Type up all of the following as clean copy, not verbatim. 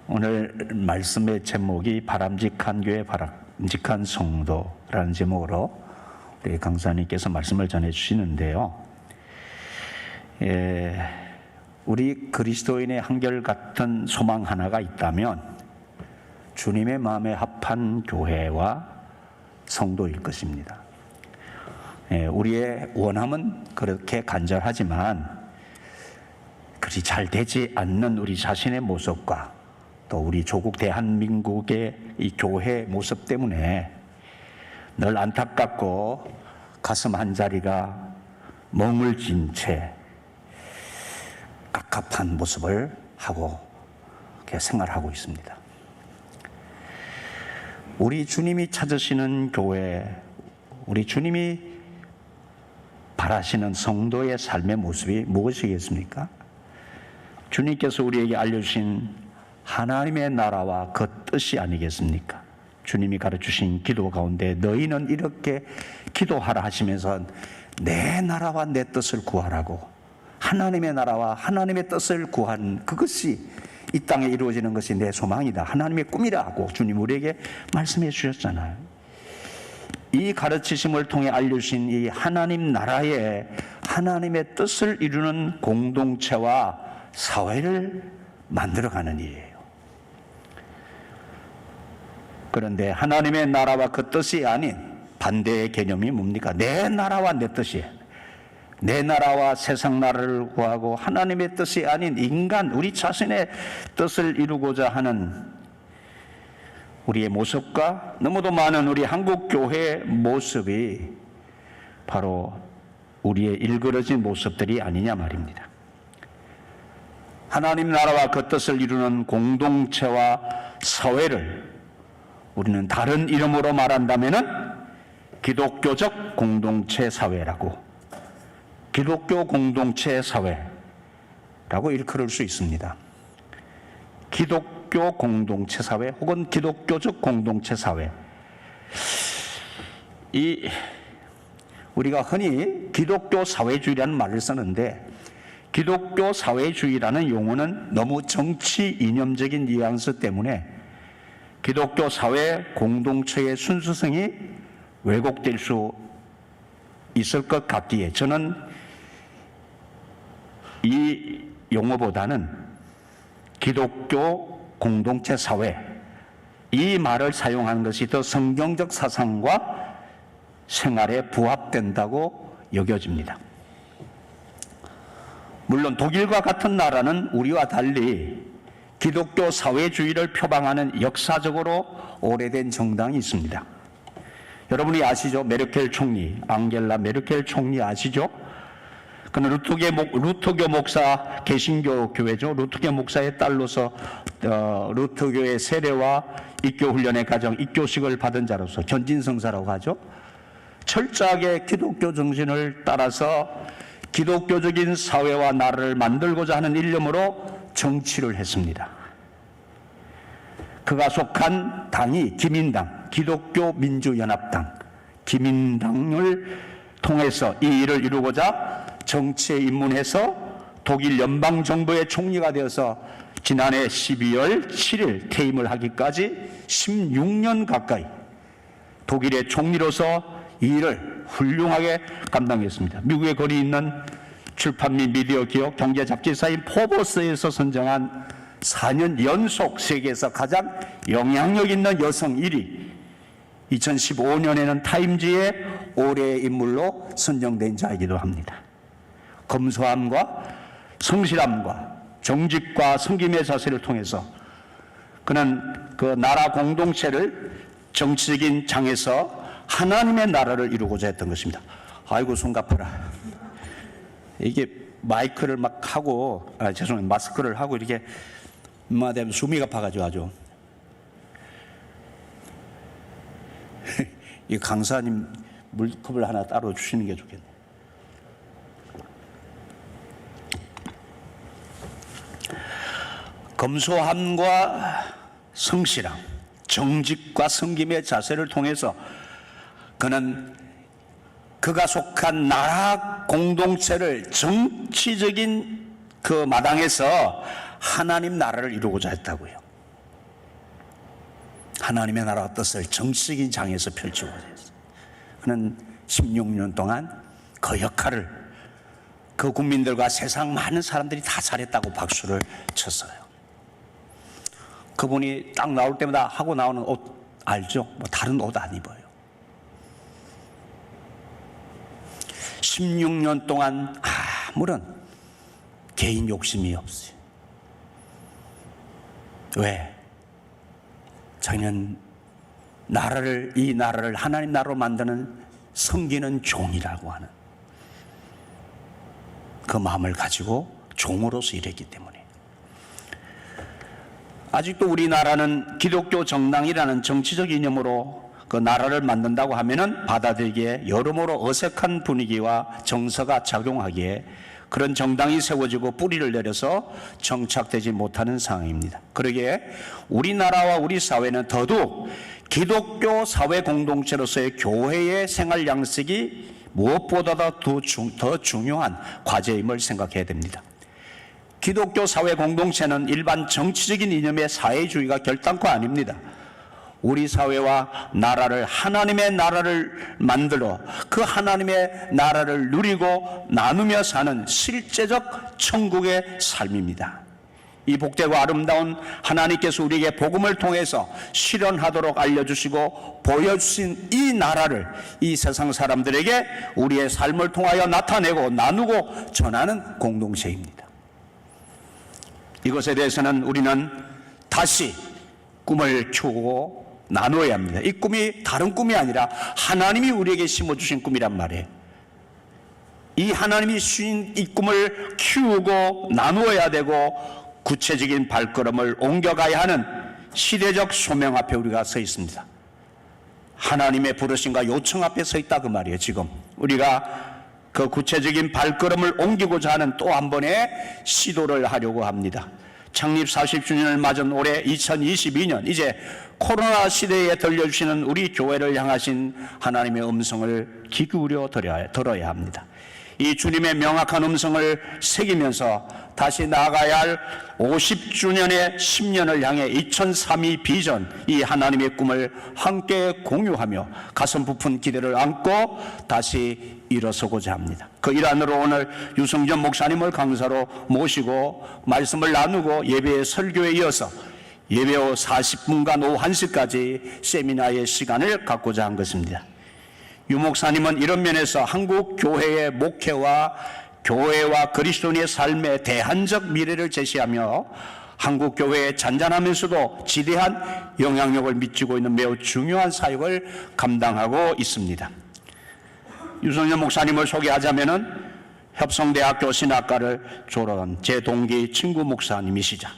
오늘 말씀의 제목이 바람직한 교회, 바람직한 성도라는 제목으로 우리 강사님께서 말씀을 전해 주시는데요. 우리 그리스도인의 한결같은 소망 하나가 있다면 주님의 마음에 합한 교회와 성도일 것입니다. 우리의 원함은 그렇게 간절하지만 그리 잘 되지 않는 우리 자신의 모습과 또 우리 조국 대한민국의 이 교회 모습 때문에 늘 안타깝고 가슴 한자리가 멍을 쥔 채 갑갑한 모습을 하고 이렇게 생활하고 있습니다. 우리 주님이 찾으시는 교회, 우리 주님이 바라시는 성도의 삶의 모습이 무엇이겠습니까? 주님께서 우리에게 알려주신 하나님의 나라와 그 뜻이 아니겠습니까? 주님이 가르치신 기도 가운데 너희는 이렇게 기도하라 하시면서 내 나라와 내 뜻을 구하라고, 하나님의 나라와 하나님의 뜻을 구하는 그것이 이 땅에 이루어지는 것이 내 소망이다, 하나님의 꿈이라고 주님 우리에게 말씀해 주셨잖아요. 이 가르치심을 통해 알려주신 이 하나님 나라의 하나님의 뜻을 이루는 공동체와 사회를 만들어가는 일이에요. 그런데 하나님의 나라와 그 뜻이 아닌 반대의 개념이 뭡니까? 내 나라와 내 뜻이에요. 내 나라와 세상 나라를 구하고 하나님의 뜻이 아닌 인간, 우리 자신의 뜻을 이루고자 하는 우리의 모습과 너무도 많은 우리 한국 교회의 모습이 바로 우리의 일그러진 모습들이 아니냐 말입니다. 하나님 나라와 그 뜻을 이루는 공동체와 사회를 우리는 다른 이름으로 말한다면은 기독교적 공동체 사회라고, 기독교 공동체 사회라고 일컬을 수 있습니다. 기독교 공동체 사회 혹은 기독교적 공동체 사회. 우리가 흔히 기독교 사회주의라는 말을 쓰는데 기독교 사회주의라는 용어는 너무 정치 이념적인 뉘앙스 때문에 기독교 사회 공동체의 순수성이 왜곡될 수 있을 것 같기에 저는 이 용어보다는 기독교 공동체 사회, 이 말을 사용하는 것이 더 성경적 사상과 생활에 부합된다고 여겨집니다. 물론 독일과 같은 나라는 우리와 달리 기독교 사회주의를 표방하는 역사적으로 오래된 정당이 있습니다. 여러분이 아시죠? 메르켈 총리, 앙겔라 메르켈 총리 아시죠? 그는 루터교 목사, 개신교 교회죠. 루터교 목사의 딸로서 루터교의 세례와 입교 훈련의 과정, 입교식을 받은 자로서 전진성사라고 하죠. 철저하게 기독교 정신을 따라서 기독교적인 사회와 나라를 만들고자 하는 일념으로 정치를 했습니다. 그가 속한 당이 기민당, 기독교 민주연합당, 기민당을 통해서 이 일을 이루고자 정치에 입문해서 독일 연방정부의 총리가 되어서 지난해 12월 7일 퇴임을 하기까지 16년 가까이 독일의 총리로서 이 일을 훌륭하게 감당했습니다. 미국에 거리 있는 출판 및 미디어 기업 경제 잡지사인 포버스에서 선정한 4년 연속 세계에서 가장 영향력 있는 여성 1위, 2015년에는 타임지의 올해의 인물로 선정된 자이기도 합니다. 검소함과 성실함과 정직과 섬김의 자세를 통해서 그는 그 나라 공동체를 정치적인 장에서 하나님의 나라를 이루고자 했던 것입니다. 아이고 손 갚아라. 이게 마이크를 막 하고 죄송해요, 마스크를 하고 이렇게 되면 숨이 가파가지고 아주 이 강사님 물컵을 하나 따로 주시는 게 좋겠네. 검소함과 성실함, 정직과 섬김의 자세를 통해서 그는 그가 속한 나라 공동체를 정치적인 그 마당에서 하나님 나라를 이루고자 했다고요. 하나님의 나라와 뜻을 정치적인 장에서 펼치고 있어요. 그는 16년 동안 그 역할을 그 국민들과 세상 많은 사람들이 다 잘했다고 박수를 쳤어요. 그분이 딱 나올 때마다 하고 나오는 옷 알죠? 뭐 다른 옷 안 입어요. 16년 동안 아무런 개인 욕심이 없어요. 왜? 자기는 이 나라를 하나님 나라로 만드는 섬기는 종이라고 하는 그 마음을 가지고 종으로서 일했기 때문에. 아직도 우리나라는 기독교 정당이라는 정치적 이념으로 그 나라를 만든다고 하면은 받아들이기에 여러모로 어색한 분위기와 정서가 작용하기에 그런 정당이 세워지고 뿌리를 내려서 정착되지 못하는 상황입니다. 그러기에 우리나라와 우리 사회는 더더욱 기독교 사회 공동체로서의 교회의 생활 양식이 무엇보다도 더 중요한 과제임을 생각해야 됩니다. 기독교 사회 공동체는 일반 정치적인 이념의 사회주의가 결단코 아닙니다. 우리 사회와 나라를 하나님의 나라를 만들어 그 하나님의 나라를 누리고 나누며 사는 실제적 천국의 삶입니다. 이 복되고 아름다운 하나님께서 우리에게 복음을 통해서 실현하도록 알려주시고 보여주신 이 나라를 이 세상 사람들에게 우리의 삶을 통하여 나타내고 나누고 전하는 공동체입니다. 이것에 대해서는 우리는 다시 꿈을 키우고 나누어야 합니다. 이 꿈이 다른 꿈이 아니라 하나님이 우리에게 심어주신 꿈이란 말이에요. 이 하나님이 주신 이 꿈을 키우고 나누어야 되고 구체적인 발걸음을 옮겨가야 하는 시대적 소명 앞에 우리가 서 있습니다. 하나님의 부르심과 요청 앞에 서 있다 그 말이에요. 지금 우리가 그 구체적인 발걸음을 옮기고자 하는 또 한 번의 시도를 하려고 합니다. 창립 40주년을 맞은 올해 2022년 이제 코로나 시대에 들려주시는 우리 교회를 향하신 하나님의 음성을 귀 기울여 들어야 합니다. 이 주님의 명확한 음성을 새기면서 다시 나아가야 할 50주년의 10년을 향해 2032 비전, 이 하나님의 꿈을 함께 공유하며 가슴 부푼 기대를 안고 다시 일어서고자 합니다. 그 일환으로 오늘 유성전 목사님을 강사로 모시고 말씀을 나누고 예배의 설교에 이어서 예배 후 40분간 오후 1시까지 세미나의 시간을 갖고자 한 것입니다. 유 목사님은 이런 면에서 한국 교회의 목회와 교회와 그리스도인의 삶의 대안적 미래를 제시하며 한국 교회에 잔잔하면서도 지대한 영향력을 미치고 있는 매우 중요한 사역을 감당하고 있습니다. 유성년 목사님을 소개하자면은 협성대학교 신학과를 졸업한 제 동기 친구 목사님이시자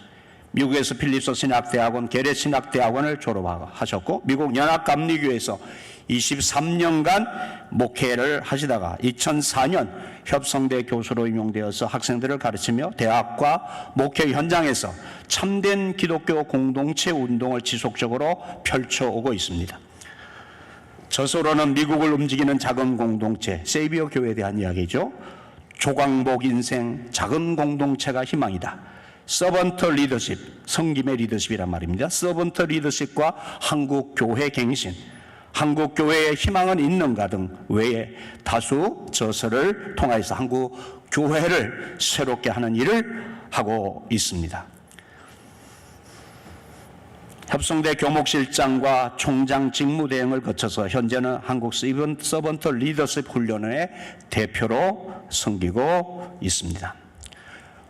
미국에서 필립스 신학대학원, 게레 신학대학원을 졸업하셨고 미국 연합감리교회에서 23년간 목회를 하시다가 2004년 협성대 교수로 임용되어서 학생들을 가르치며 대학과 목회 현장에서 참된 기독교 공동체 운동을 지속적으로 펼쳐오고 있습니다. 저서로는 미국을 움직이는 작은 공동체, 세이비어 교회에 대한 이야기죠. 조광복 인생, 작은 공동체가 희망이다. 서번트 리더십, 섬김의 리더십이란 말입니다. 서번트 리더십과 한국 교회 갱신, 한국 교회에 희망은 있는가 등 외에 다수 저서를 통해서 한국 교회를 새롭게 하는 일을 하고 있습니다. 협성대 교목실장과 총장 직무대행을 거쳐서 현재는 한국 서번트 리더십 훈련의 대표로 섬기고 있습니다.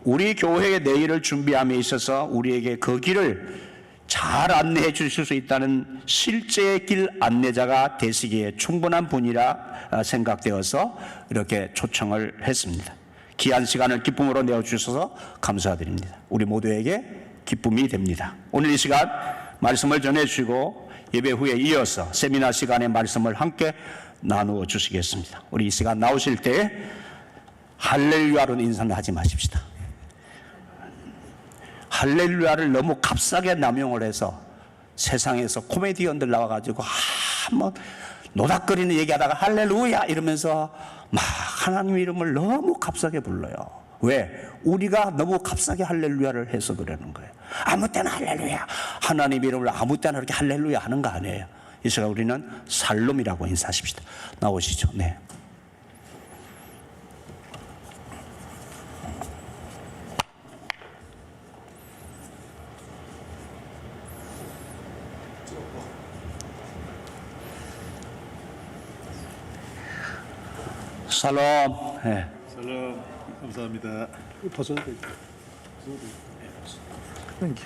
우리 교회의 내일을 준비함에 있어서 우리에게 그 길을 잘 안내해 주실 수 있다는 실제의 길 안내자가 되시기에 충분한 분이라 생각되어서 이렇게 초청을 했습니다. 귀한 시간을 기쁨으로 내어주셔서 감사드립니다. 우리 모두에게 기쁨이 됩니다. 오늘 이 시간 말씀을 전해주시고 예배 후에 이어서 세미나 시간의 말씀을 함께 나누어 주시겠습니다. 우리 이 시간 나오실 때 할렐루야로 인사를 하지 마십시다. 할렐루야를 너무 값싸게 남용을 해서 세상에서 코미디언들 나와가지고 뭐 노닥거리는 얘기하다가 할렐루야 이러면서 막 하나님 이름을 너무 값싸게 불러요. 왜? 우리가 너무 값싸게 할렐루야를 해서 그러는 거예요. 아무 때나 할렐루야. 하나님 이름을 아무 때나 이렇게 할렐루야 하는 거 아니에요. 이 시간 우리는 살롬이라고 인사하십시다. 나오시죠. 네. 살롬. 네. 살롬. 감사합니다. 벗어도 될까요? 땡큐.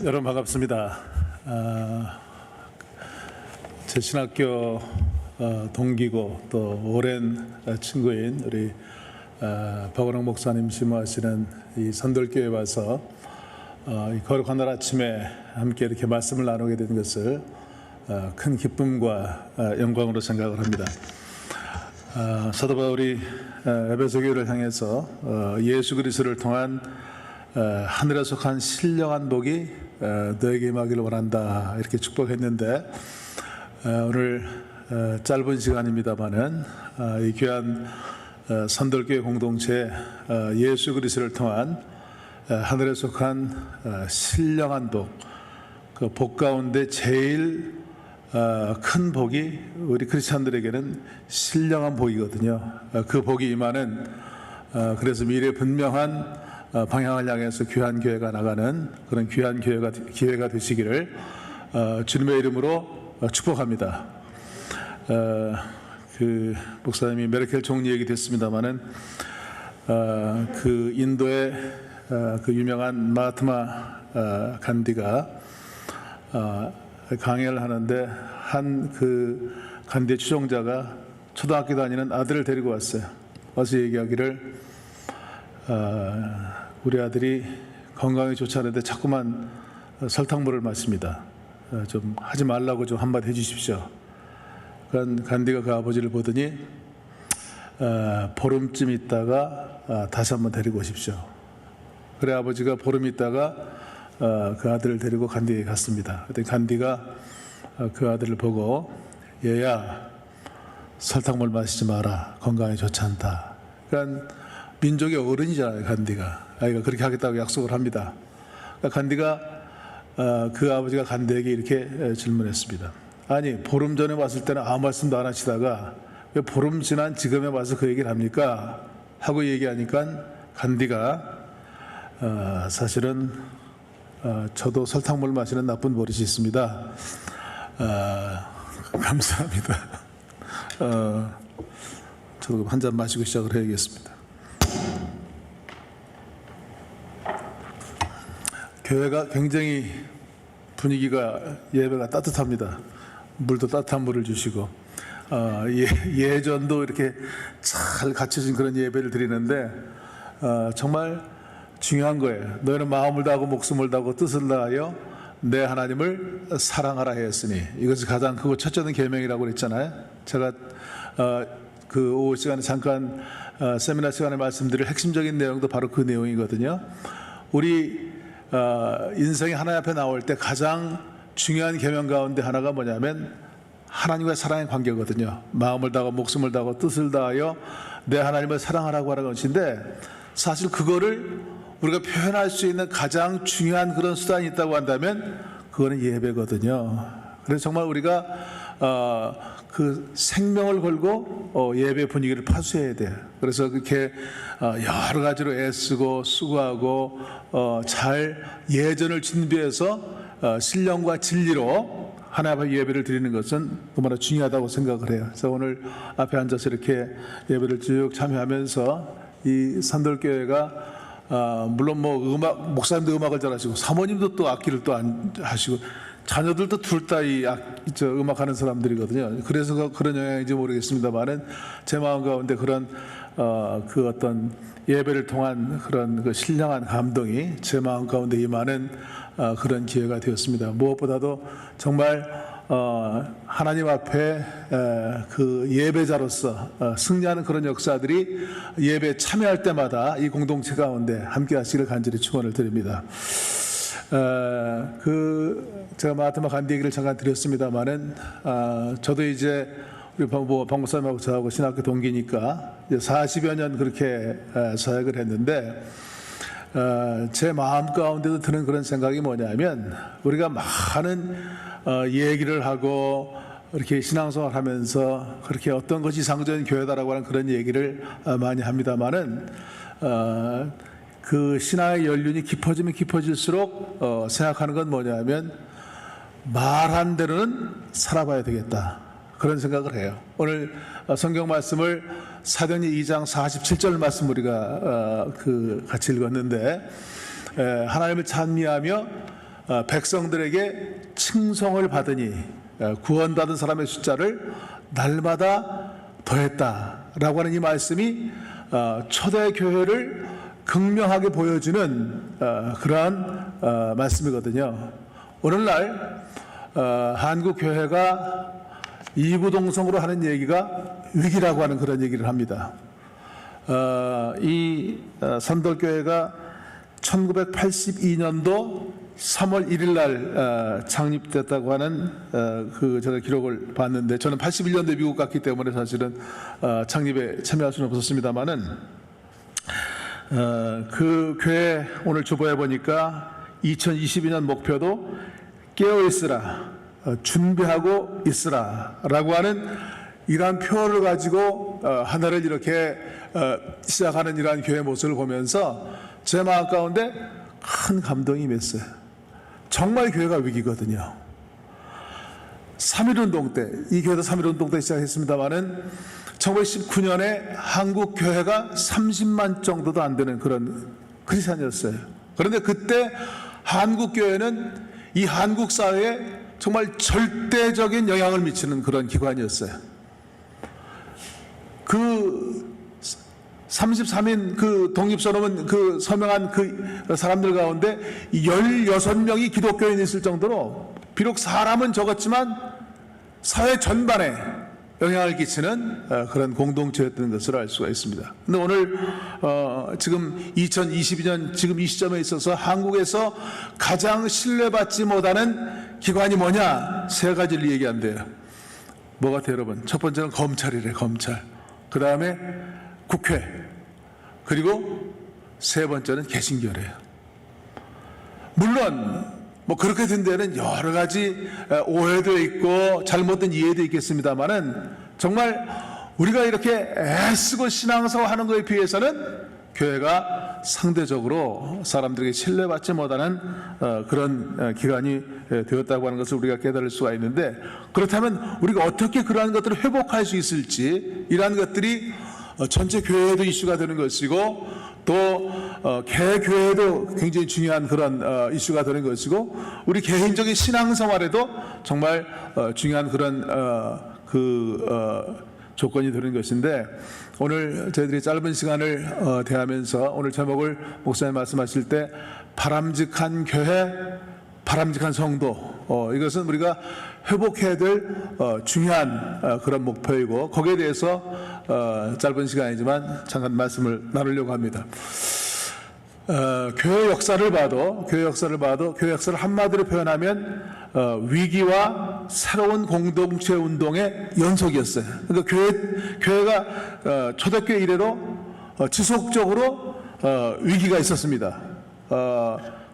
여러분 반갑습니다. 제 신학교 동기고 또 오랜 친구인 우리 박원홍 목사님 심호하시는 이 선돌교회에 와서 이 거룩한 날 아침에 함께 이렇게 말씀을 나누게 된 것을 큰 기쁨과 영광으로 생각을 합니다. 사도 바울이 에베소 교회를 향해서 예수 그리스도를 통한 하늘에 속한 신령한 복이 너에게 임하기를 원한다 이렇게 축복했는데 오늘 짧은 시간입니다마는 이 귀한 선돌교회 공동체 예수 그리스도를 통한 하늘에 속한 신령한 복, 그 복 가운데 제일 큰 복이 우리 크리스찬들에게는 신령한 복이거든요. 그 복이 임하는 그래서 미래 분명한 방향을 향해서 귀한 교회가 나가는 그런 귀한 기회가 되시기를 주님의 이름으로 축복합니다. 그 목사님이 메르켈 총리 얘기 됐습니다마는 그 인도의 그 유명한 마하트마 간디가 강연을 하는데 한 그 간디의 추종자가 초등학교 다니는 아들을 데리고 왔어요. 와서 얘기하기를 우리 아들이 건강이 좋지 않은데 자꾸만 설탕물을 마십니다. 좀 하지 말라고 좀 한마디 해주십시오. 그러니까 간디가 그 아버지를 보더니 보름쯤 있다가 다시 한번 데리고 오십시오. 그래 아버지가 보름 있다가 그 아들을 데리고 간디에게 갔습니다. 그때 간디가 그 아들을 보고 얘야 설탕물 마시지 마라. 건강에 좋지 않다. 그러니까 민족의 어른이잖아요. 간디가. 아이가 그렇게 하겠다고 약속을 합니다. 그러니까 간디가 그 아버지가 간디에게 이렇게 질문했습니다. 아니 보름 전에 왔을 때는 아무 말씀도 안 하시다가 왜 보름 지난 지금에 와서 그 얘기를 합니까? 하고 얘기하니까 간디가 사실은 저도 설탕물 마시는 나쁜 버릇이 있습니다. 감사합니다. 저도 한 잔 마시고 시작을 해야겠습니다. 교회가 굉장히 분위기가 예배가 따뜻합니다. 물도 따뜻한 물을 주시고 예전도 이렇게 잘 갖춰진 그런 예배를 드리는데 정말 중요한 거예요. 너희는 마음을 다하고 목숨을 다하고 뜻을 다하여 내 하나님을 사랑하라 했으니 이것이 가장 크고 첫째는 계명이라고 그랬잖아요. 제가 그 오후 시간에 잠깐 세미나 시간에 말씀드릴 핵심적인 내용도 바로 그 내용이거든요. 우리 인생이 하나님 앞에 나올 때 가장 중요한 계명 가운데 하나가 뭐냐면 하나님과의 사랑의 관계거든요. 마음을 다하고 목숨을 다하고 뜻을 다하여 내 하나님을 사랑하라고 하는 것인데 사실 그거를 우리가 표현할 수 있는 가장 중요한 그런 수단이 있다고 한다면 그거는 예배거든요. 그래서 정말 우리가 그 생명을 걸고 예배 분위기를 파수해야 돼요. 그래서 그렇게 여러 가지로 애쓰고 수고하고 잘 예전을 준비해서 신령과 진리로 하나님 앞에 예배를 드리는 것은 너무나 중요하다고 생각을 해요. 그래서 오늘 앞에 앉아서 이렇게 예배를 쭉 참여하면서 이 산돌교회가 물론 뭐 목사님도 음악을 잘하시고 사모님도 또 악기를 또 하시고 자녀들도 둘 다 이 음악하는 사람들이거든요. 그래서 그런 영향인지 모르겠습니다만은 제 마음 가운데 그런 그 어떤 예배를 통한 그런 그 신령한 감동이 제 마음 가운데 임하는 그런 기회가 되었습니다. 무엇보다도 정말 하나님 앞에 그 예배자로서 승리하는 그런 역사들이 예배에 참여할 때마다 이 공동체 가운데 함께 하시기를 간절히 축원을 드립니다. 제가 마하트마 간디 얘기를 잠깐 드렸습니다만은 저도 이제 우리 박목사님하고 저하고 신학교 동기니까 이제 40여 년 그렇게 사역을 했는데 제 마음 가운데도 드는 그런 생각이 뭐냐면 우리가 많은 얘기를 하고 이렇게 신앙생활 하면서 그렇게 어떤 것이 이상적인 교회다라고 하는 그런 얘기를 많이 합니다만은 그 신앙의 연륜이 깊어지면 깊어질수록 생각하는 건 뭐냐면 말한 대로는 살아봐야 되겠다 그런 생각을 해요. 오늘 성경 말씀을 사도행전 2장 47절 말씀 우리가 같이 읽었는데 하나님을 찬미하며 백성들에게 칭송을 받으니 구원받은 사람의 숫자를 날마다 더했다라고 하는 이 말씀이 초대 교회를 극명하게 보여주는 그러한 말씀이거든요. 오늘날 한국 교회가 이구동성으로 하는 얘기가 위기라고 하는 그런 얘기를 합니다. 이 선돌교회가 1982년도 3월 1일 날 창립됐다고 하는 제가 기록을 봤는데 저는 81년도에 미국 갔기 때문에 사실은 창립에 참여할 수는 없었습니다만은 그 교회 오늘 주보에 보니까 2022년 목표도 깨어 있으라 준비하고 있으라 라고 하는 이러한 표어를 가지고 하나를 이렇게 시작하는 이러한 교회 모습을 보면서 제 마음 가운데 큰 감동이 임했어요. 정말 교회가 위기거든요. 3.1운동 때, 이 교회도 3.1운동 때 시작했습니다마는 1919년에 한국 교회가 30만 정도도 안 되는 그런 크리스찬이었어요. 그런데 그때 한국 교회는 이 한국 사회에 정말 절대적인 영향을 미치는 그런 기관이었어요. 그 33인 그 독립선언문 그 서명한 그 사람들 가운데 16명이 기독교인이 있을 정도로 비록 사람은 적었지만 사회 전반에 영향을 끼치는 그런 공동체였던 것을 알 수가 있습니다. 근데 오늘 지금 2022년 지금 이 시점에 있어서 한국에서 가장 신뢰받지 못하는 기관이 뭐냐? 세 가지를 얘기한대요. 뭐 같아요, 여러분? 첫 번째는 검찰이래, 검찰. 그 다음에 국회. 그리고 세 번째는 개신교래요. 물론 뭐 그렇게 된 데는 여러 가지 오해도 있고 잘못된 이해도 있겠습니다만은 정말 우리가 이렇게 애쓰고 신앙생활하는 것에 비해서는 교회가 상대적으로 사람들에게 신뢰받지 못하는 그런 기관이 되었다고 하는 것을 우리가 깨달을 수가 있는데 그렇다면 우리가 어떻게 그러한 것들을 회복할 수 있을지 이러한 것들이 전체 교회에도 이슈가 되는 것이고 또 개교회도 굉장히 중요한 그런 이슈가 되는 것이고 우리 개인적인 신앙생활에도 정말 중요한 그런 조건이 되는 것인데 오늘 저희들이 짧은 시간을 대하면서 오늘 제목을 목사님 말씀하실 때 바람직한 교회, 바람직한 성도 이것은 우리가 회복해야 될 중요한 그런 목표이고 거기에 대해서 짧은 시간이지만 잠깐 말씀을 나누려고 합니다. 교회 역사를 봐도 교회 역사를 한마디로 표현하면 위기와 새로운 공동체 운동의 연속이었어요. 그러니까 교회가 초대교회 이래로 지속적으로 위기가 있었습니다.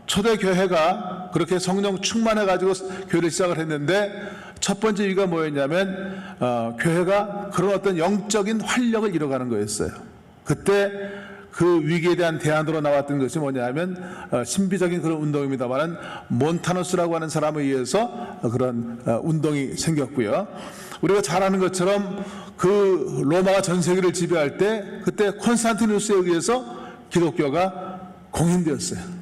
초대교회가 그렇게 성령 충만해가지고 교회를 시작을 했는데 첫 번째 위기가 뭐였냐면 교회가 그런 어떤 영적인 활력을 잃어가는 거였어요. 그때 그 위기에 대한 대안으로 나왔던 것이 뭐냐면 신비적인 그런 운동입니다만 몬타누스라고 하는 사람에 의해서 그런 운동이 생겼고요. 우리가 잘 아는 것처럼 그 로마가 전 세계를 지배할 때 그때 콘스탄티누스에 의해서 기독교가 공인되었어요.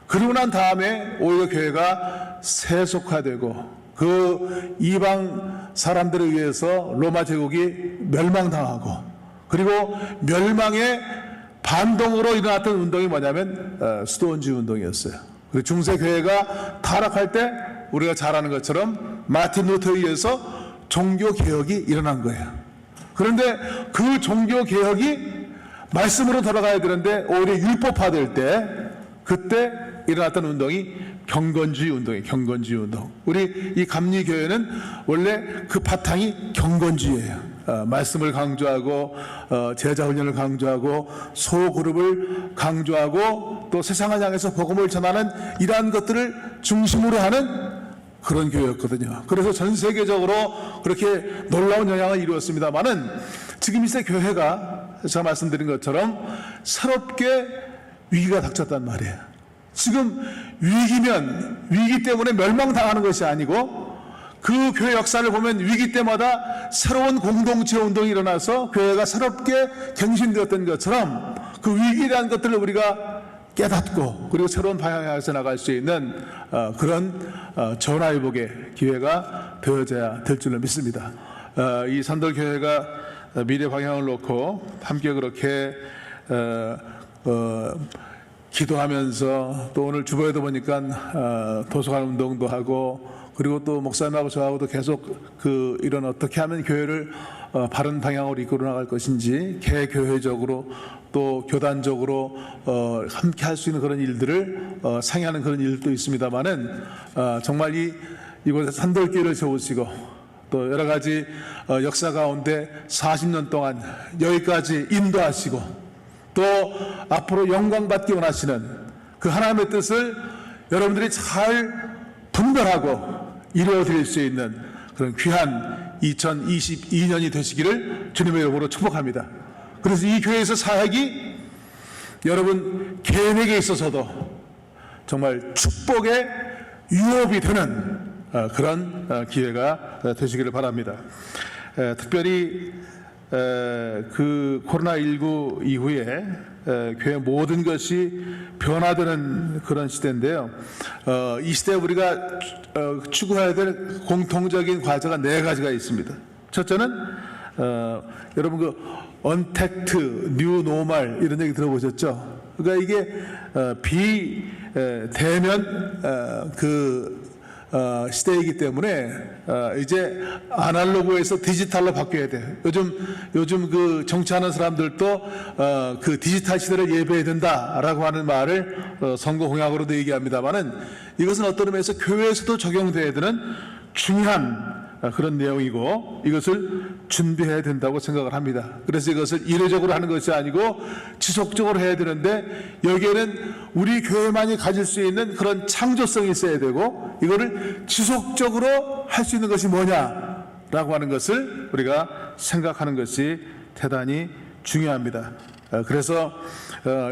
그러고 난 다음에 오히려 교회가 세속화되고 그 이방 사람들에 의해서 로마 제국이 멸망당하고 그리고 멸망의 반동으로 일어났던 운동이 뭐냐면 수도원주의 운동이었어요. 그리고 중세교회가 타락할 때 우리가 잘 아는 것처럼 마틴 루터에 의해서 종교개혁이 일어난 거예요. 그런데 그 종교개혁이 말씀으로 돌아가야 되는데 오히려 율법화될 때 그때 일어났던 운동이 경건주의 운동이에요. 경건주의 운동. 우리 이 감리교회는 원래 그 바탕이 경건주의예요. 말씀을 강조하고 제자훈련을 강조하고 소그룹을 강조하고 또 세상을 향해서 복음을 전하는 이러한 것들을 중심으로 하는 그런 교회였거든요. 그래서 전 세계적으로 그렇게 놀라운 영향을 이루었습니다만은 지금 이 시대 교회가 제가 말씀드린 것처럼 새롭게 위기가 닥쳤단 말이에요. 지금 위기면 위기 때문에 멸망당하는 것이 아니고 그 교회 역사를 보면 위기 때마다 새로운 공동체 운동이 일어나서 교회가 새롭게 갱신되었던 것처럼 그 위기에 대한 것들을 우리가 깨닫고 그리고 새로운 방향에 향해서 나갈 수 있는 그런 전화위복의 기회가 되어져야 될 줄로 믿습니다. 이 산돌교회가 미래 방향을 놓고 함께 그렇게 기도하면서 또 오늘 주보에도 보니까 도서관 운동도 하고 그리고 또 목사님하고 저하고도 계속 이런 어떻게 하면 교회를 바른 방향으로 이끌어 나갈 것인지 개교회적으로 또 교단적으로 함께 할 수 있는 그런 일들을 상의하는 그런 일도 있습니다만은 정말 이곳에 산돌교회를 세우시고 또 여러 가지 역사 가운데 40년 동안 여기까지 인도하시고 또 앞으로 영광받기 원하시는 그 하나님의 뜻을 여러분들이 잘 분별하고 이루어드릴 수 있는 그런 귀한 2022년이 되시기를 주님의 이름으로 축복합니다. 그래서 이 교회에서 사역이 여러분 개인에게 있어서도 정말 축복의 유업이 되는 그런 기회가 되시기를 바랍니다. 특별히 그 코로나19 이후에 교회 모든 것이 변화되는 그런 시대인데요. 이 시대에 우리가 추구해야 될 공통적인 과제가 4가지가 있습니다. 첫째는 여러분 그 언택트, 뉴 노멀 이런 얘기 들어보셨죠? 그러니까 이게 비대면 시대이기 때문에 이제 아날로그에서 디지털로 바뀌어야 돼요. 요즘 그 정치하는 사람들도 그 디지털 시대를 예배해야 된다라고 하는 말을 선거 공약으로도 얘기합니다만은 이것은 어떤 의미에서 교회에서도 적용돼야 되는 중요한 그런 내용이고 이것을 준비해야 된다고 생각을 합니다. 그래서 이것을 이례적으로 하는 것이 아니고 지속적으로 해야 되는데 여기에는 우리 교회만이 가질 수 있는 그런 창조성이 있어야 되고 이거를 지속적으로 할 수 있는 것이 뭐냐라고 하는 것을 우리가 생각하는 것이 대단히 중요합니다. 그래서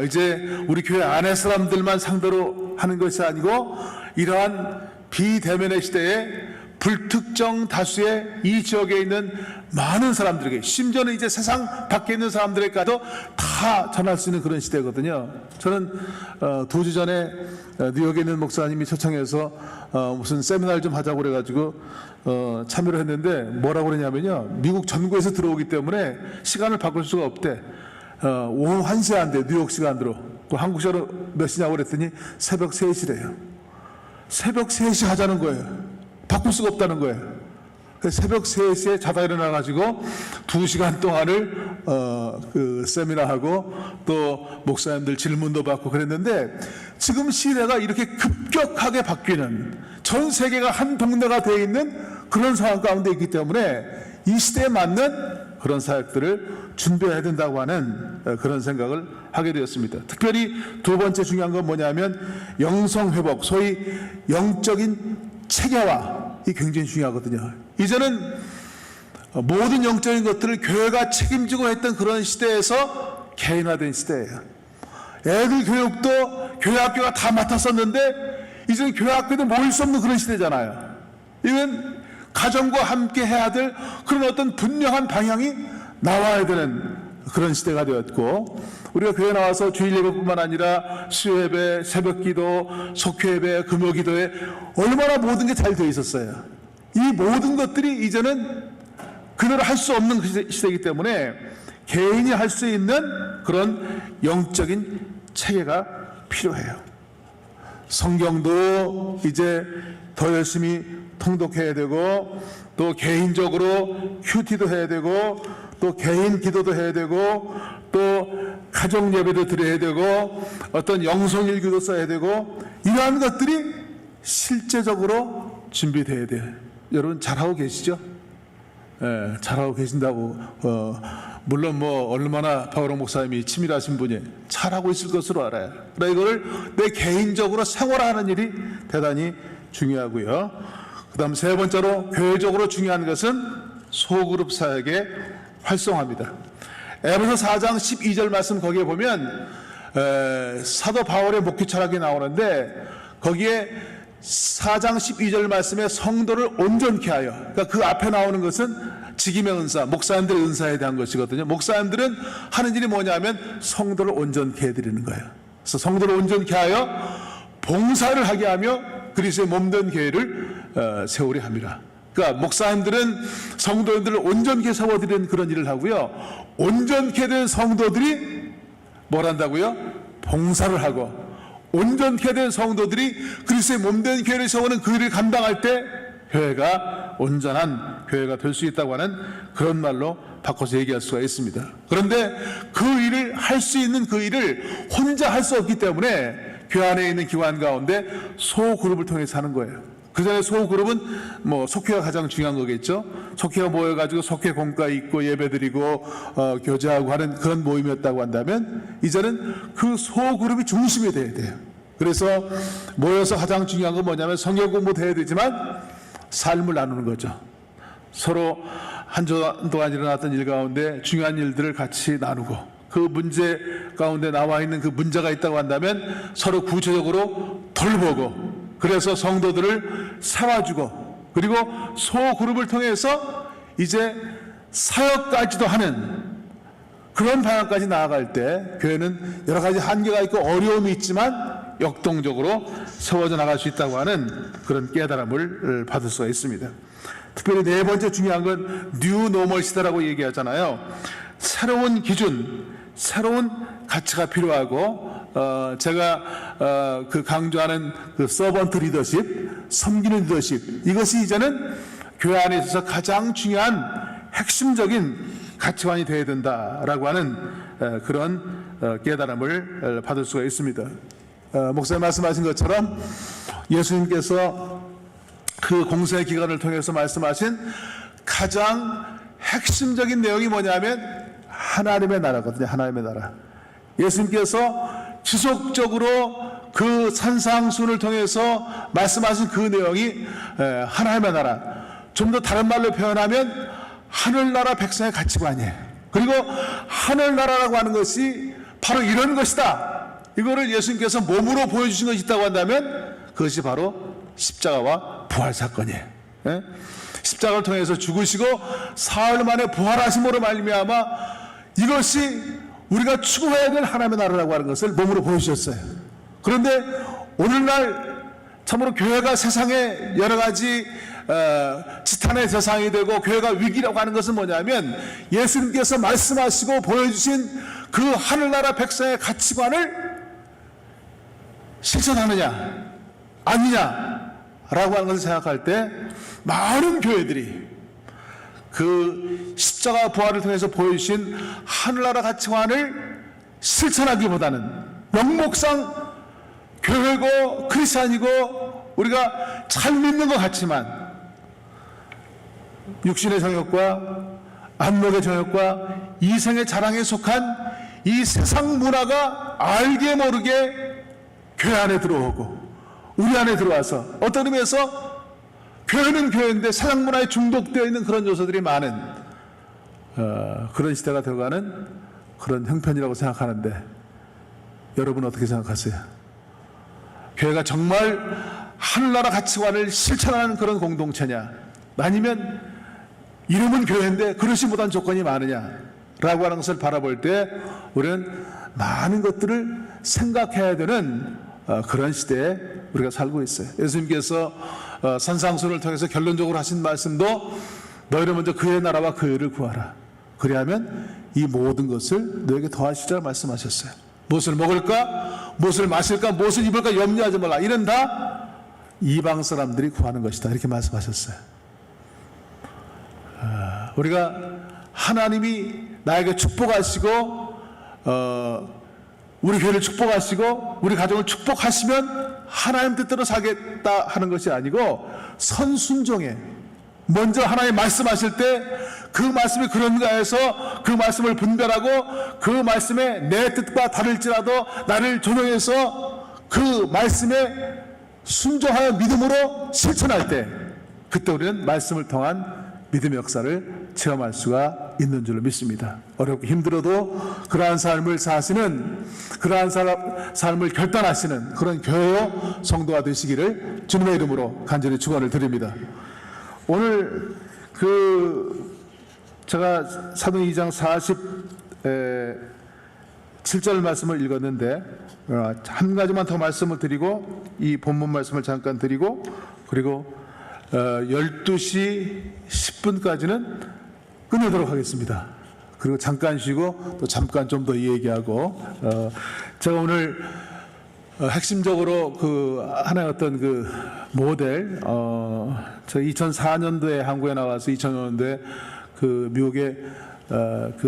이제 우리 교회 안에 사람들만 상대로 하는 것이 아니고 이러한 비대면의 시대에 불특정 다수의 이 지역에 있는 많은 사람들에게 심지어는 이제 세상 밖에 있는 사람들에게도 다 전할 수 있는 그런 시대거든요. 저는 2주 전에 뉴욕에 있는 목사님이 초청해서 무슨 세미나를 좀 하자고 그래가지고 참여를 했는데 뭐라고 그러냐면요. 미국 전국에서 들어오기 때문에 시간을 바꿀 수가 없대. 오후 1시에 한대 뉴욕 시간으로. 한국 시간으로 몇 시냐고 그랬더니 새벽 3시래요. 새벽 3시 하자는 거예요. 바꿀 수가 없다는 거예요. 새벽 3시에 자다 일어나가지고 2시간 동안을 세미나하고 또 목사님들 질문도 받고 그랬는데 지금 시대가 이렇게 급격하게 바뀌는 전 세계가 한 동네가 되어 있는 그런 상황 가운데 있기 때문에 이 시대에 맞는 그런 사역들을 준비해야 된다고 하는 그런 생각을 하게 되었습니다. 특별히 두 번째 중요한 건 뭐냐면 영성회복, 소위 영적인 체계화 이 굉장히 중요하거든요. 이제는 모든 영적인 것들을 교회가 책임지고 했던 그런 시대에서 개인화된 시대예요. 애들 교육도 교회 학교가 다 맡았었는데 이제는 교회 학교도 모일 수 없는 그런 시대잖아요. 이건 가정과 함께 해야 될 그런 어떤 분명한 방향이 나와야 되는 그런 시대가 되었고 우리가 교회 나와서 주일 예배뿐만 아니라 수요예배, 새벽기도, 속회예배, 금요기도에 얼마나 모든 게 잘 되어 있었어요. 이 모든 것들이 이제는 그대로 할 수 없는 시대이기 때문에 개인이 할 수 있는 그런 영적인 체계가 필요해요. 성경도 이제 더 열심히 통독해야 되고, 또 개인적으로 큐티도 해야 되고, 또 개인 기도도 해야 되고, 또 가정 예배도 드려야 되고, 어떤 영성일기도 써야 되고, 이러한 것들이 실제적으로 준비돼야 돼요. 여러분 잘하고 계시죠? 예, 잘하고 계신다고. 물론 뭐 얼마나 박원홍 목사님이 치밀하신 분이 잘하고 있을 것으로 알아요. 그러나 이거를 내 개인적으로 생활하는 일이 대단히 중요하고요. 그 다음 세 번째로 교회적으로 중요한 것은 소그룹 사역의 활성화입니다. 에베소 4장 12절 말씀 거기에 보면 사도 바울의 목회 철학이 나오는데, 거기에 4장 12절 말씀에 성도를 온전케 하여, 그러니까 그 앞에 나오는 것은 직임의 은사, 목사님들의 은사에 대한 것이거든요. 목사님들은 하는 일이 뭐냐면 성도를 온전케 해드리는 거예요. 그래서 성도를 온전케 하여 봉사를 하게 하며 그리스도의 몸된 교회를 세우려 합니다. 그러니까 목사님들은 성도들을 온전케 세워드리는 그런 일을 하고요, 온전케 된 성도들이 뭘 한다고요? 봉사를 하고, 온전케 된 성도들이 그리스도의 몸된 교회를 세우는 그 일을 감당할 때 교회가 온전한 교회가 될 수 있다고 하는 그런 말로 바꿔서 얘기할 수가 있습니다. 그런데 그 일을 할 수 있는 그 일을 혼자 할 수 없기 때문에 교회 안에 있는 기관 가운데 소그룹을 통해서 하는 거예요. 그 전에 소그룹은 뭐 속회가 가장 중요한 거겠죠. 속회가 모여가지고 속회 공과 있고 예배드리고 교제하고 하는 그런 모임이었다고 한다면, 이제는 그 소그룹이 중심이 돼야 돼요. 그래서 모여서 가장 중요한 건 뭐냐면 성경 공부도 해야 되지만 삶을 나누는 거죠. 서로 한 주 동안 일어났던 일 가운데 중요한 일들을 같이 나누고, 그 문제 가운데 나와 있는 그 문제가 있다고 한다면 서로 구체적으로 돌보고, 그래서 성도들을 세워주고, 그리고 소그룹을 통해서 이제 사역까지도 하는 그런 방향까지 나아갈 때 교회는 여러 가지 한계가 있고 어려움이 있지만 역동적으로 세워져 나갈 수 있다고 하는 그런 깨달음을 받을 수가 있습니다. 특별히 네 번째 중요한 건 뉴 노멀 시대라고 얘기하잖아요. 새로운 기준, 새로운 가치가 필요하고, 제가 그 강조하는 그 서번트 리더십, 섬기는 리더십, 이것이 이제는 교회 안에 있어서 가장 중요한 핵심적인 가치관이 되어야 된다라고 하는 그런 깨달음을 받을 수가 있습니다. 목사님 말씀하신 것처럼 예수님께서 그 공세 기간을 통해서 말씀하신 가장 핵심적인 내용이 뭐냐면 하나님의 나라거든요. 하나님의 나라. 예수님께서 지속적으로 그 산상순을 통해서 말씀하신 그 내용이 하나님의 나라, 좀 더 다른 말로 표현하면 하늘나라 백성의 가치관이에요. 그리고 하늘나라라고 하는 것이 바로 이런 것이다. 이거를 예수님께서 몸으로 보여주신 것이 있다고 한다면 그것이 바로 십자가와 부활 사건이에요. 예? 십자가를 통해서 죽으시고 사흘 만에 부활하심으로 말미암아 이것이 우리가 추구해야 될 하나님의 나라라고 하는 것을 몸으로 보여주셨어요. 그런데 오늘날 참으로 교회가 세상에 여러 가지 지탄의 대상이 되고 교회가 위기라고 하는 것은 뭐냐면 예수님께서 말씀하시고 보여주신 그 하늘나라 백성의 가치관을 실천하느냐 아니냐라고 하는 것을 생각할 때 많은 교회들이 그 십자가 부활을 통해서 보여주신 하늘나라 가치관을 실천하기보다는 명목상 교회고 크리스찬이고 우리가 잘 믿는 것 같지만 육신의 정욕과 안목의 정욕과 이생의 자랑에 속한 이 세상 문화가 알게 모르게 교회 안에 들어오고 우리 안에 들어와서 어떤 의미에서 교회는 교회인데 세상 문화에 중독되어 있는 그런 요소들이 많은 그런 시대가 되어가는 그런 형편이라고 생각하는데 여러분 어떻게 생각하세요? 교회가 정말 하늘나라 가치관을 실천하는 그런 공동체냐 아니면 이름은 교회인데 그릇이 못한 조건이 많으냐라고 하는 것을 바라볼 때 우리는 많은 것들을 생각해야 되는 그런 시대에 우리가 살고 있어요. 예수님께서 산상순을 통해서 결론적으로 하신 말씀도 너희를 먼저 그의 나라와 그의 의를 구하라. 그리하면 이 모든 것을 너에게 더하시리라 말씀하셨어요. 무엇을 먹을까, 무엇을 마실까, 무엇을 입을까 염려하지 말라. 이런 다 이방 사람들이 구하는 것이다. 이렇게 말씀하셨어요. 우리가 하나님이 나에게 축복하시고 우리 교회를 축복하시고 우리 가정을 축복하시면 하나님 뜻대로 살겠다 하는 것이 아니고 선순종에 먼저 하나님 말씀하실 때 그 말씀이 그런가 해서 그 말씀을 분별하고 그 말씀에 내 뜻과 다를지라도 나를 조정해서 그 말씀에 순종하여 믿음으로 실천할 때 그때 우리는 말씀을 통한 믿음의 역사를 체험할 수가 있는 줄로 믿습니다. 어렵고 힘들어도 그러한 삶을 사시는, 그러한 삶을 결단하시는 그런 교회요 성도가 되시기를 주님의 이름으로 간절히 축원을 드립니다. 오늘 제가 사도행 2장 47절 말씀을 읽었는데 한 가지만 더 말씀을 드리고 이 본문 말씀을 잠깐 드리고 그리고 12시 10분까지는 끝내도록 하겠습니다. 그리고 잠깐 쉬고 또 잠깐 좀 더 얘기하고 제가 오늘 핵심적으로 하나의 어떤 모델 저 2004년도에 한국에 나와서 2005년도에 미국의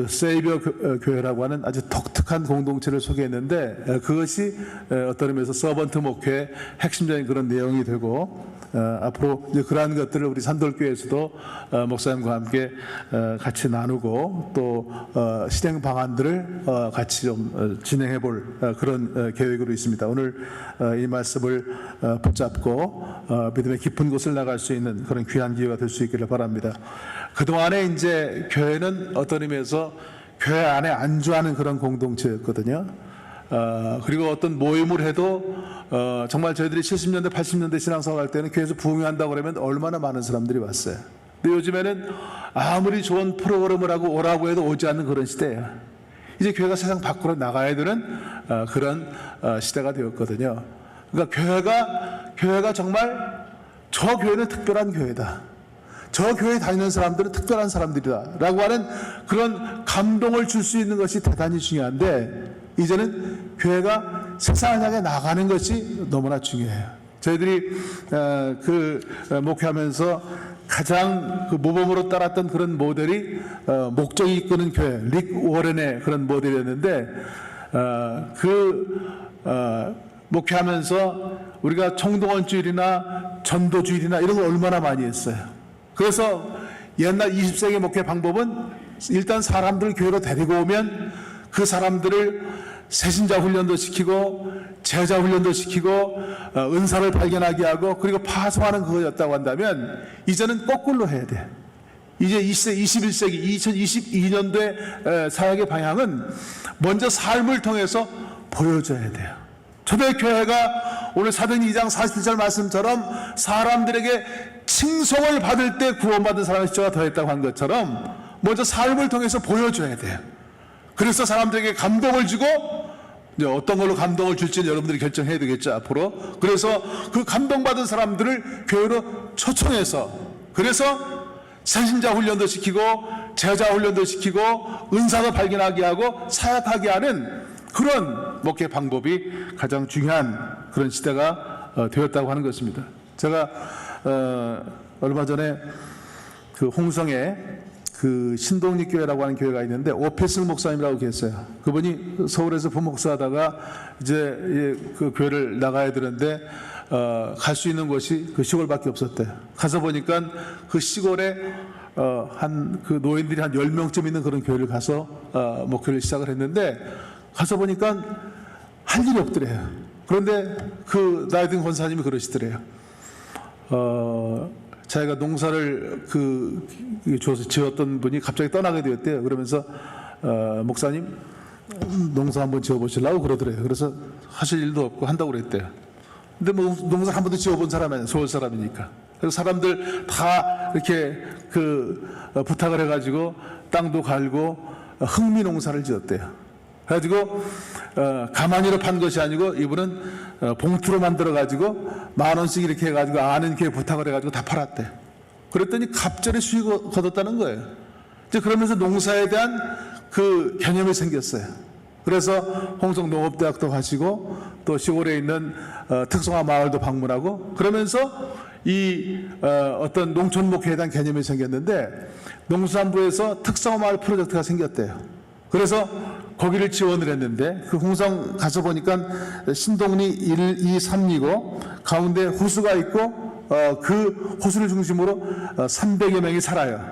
세이비어 교회라고 하는 아주 독특한 공동체를 소개했는데 그것이 어떤 의미에서 서번트 목회의 핵심적인 그런 내용이 되고 앞으로 이제 그러한 것들을 우리 산돌교회에서도 목사님과 함께 같이 나누고 또 실행 방안들을 같이 좀 진행해 볼 그런 계획으로 있습니다. 오늘 이 말씀을 붙잡고 믿음의 깊은 곳을 나갈 수 있는 그런 귀한 기회가 될 수 있기를 바랍니다. 그동안에 이제 교회는 어떤 의미에서 교회 안에 안주하는 그런 공동체였거든요. 그리고 어떤 모임을 해도 정말 저희들이 70년대 80년대 신앙생활 할 때는 교회에서 부흥한다고 그러면 얼마나 많은 사람들이 왔어요. 근데 요즘에는 아무리 좋은 프로그램을 하고 오라고 해도 오지 않는 그런 시대예요. 이제 교회가 세상 밖으로 나가야 되는 그런 시대가 되었거든요. 그러니까 교회가 정말 저 교회는 특별한 교회다. 저 교회에 다니는 사람들은 특별한 사람들이다 라고 하는 그런 감동을 줄 수 있는 것이 대단히 중요한데 이제는 교회가 세상을 향해 나가는 것이 너무나 중요해요. 저희들이 목회하면서 가장 모범으로 따랐던 그런 모델이 목적이 이끄는 교회 릭 워렌의 그런 모델이었는데 목회하면서 우리가 총동원주일이나 전도주일이나 이런 걸 얼마나 많이 했어요. 그래서 옛날 20세기 목회 방법은 일단 사람들을 교회로 데리고 오면 그 사람들을 새신자 훈련도 시키고 제자 훈련도 시키고 은사를 발견하게 하고 그리고 파송하는 그거였다고 한다면 이제는 거꾸로 해야 돼. 이제 21세기 2022년도의 사역의 방향은 먼저 삶을 통해서 보여줘야 돼요. 초대교회가 오늘 사도행 2장 47절 말씀처럼 사람들에게 칭송을 받을 때 구원받은 사람의 숫자가 더했다고 한 것처럼 먼저 삶을 통해서 보여줘야 돼요. 그래서 사람들에게 감동을 주고 이제 어떤 걸로 감동을 줄지는 여러분들이 결정해야 되겠죠 앞으로. 그래서 그 감동받은 사람들을 교회로 초청해서 그래서 새신자 훈련도 시키고 제자 훈련도 시키고 은사도 발견하게 하고 사역하게 하는 그런 목회 방법이 가장 중요한 그런 시대가 되었다고 하는 것입니다. 제가 얼마 전에 홍성에 신동립교회라고 하는 교회가 있는데 오페승 목사님이라고 계세요. 그분이 서울에서 부목사하다가 이제 그 교회를 나가야 되는데 갈 수 있는 곳이 그 시골밖에 없었대요. 가서 보니까 그 시골에 노인들이 한 10명쯤 있는 그런 교회를 가서 목회를 시작을 했는데 가서 보니까 할 일이 없더래요. 그런데 그 나이 든 권사님이 그러시더래요. 자기가 농사를 줘서 지었던 분이 갑자기 떠나게 되었대요. 그러면서 목사님 농사 한번 지어보시려고 그러더래요. 그래서 하실 일도 없고 한다고 그랬대요. 근데 뭐 농사 한 번도 지어본 사람이 아니에요. 서울 사람이니까. 그래서 사람들 다 이렇게 부탁을 해가지고 땅도 갈고 흑미 농사를 지었대요. 그래가지고 가만히로 판 것이 아니고 이분은 봉투로 만들어가지고 10,000원씩 이렇게 해가지고 아는 교회 부탁을 해가지고 다 팔았대. 그랬더니 갑자기 수익을 거뒀다는 거예요. 이제 그러면서 농사에 대한 그 개념이 생겼어요. 그래서 홍성농업대학도 가시고 또 시골에 있는 특성화 마을도 방문하고 그러면서 이 어떤 농촌목회에 대한 개념이 생겼는데 농수산부에서 특성화 마을 프로젝트가 생겼대요. 그래서 거기를 지원을 했는데 그 홍성 가서 보니까 신동리 1, 2, 3리고 가운데 호수가 있고 그 호수를 중심으로 300여 명이 살아요.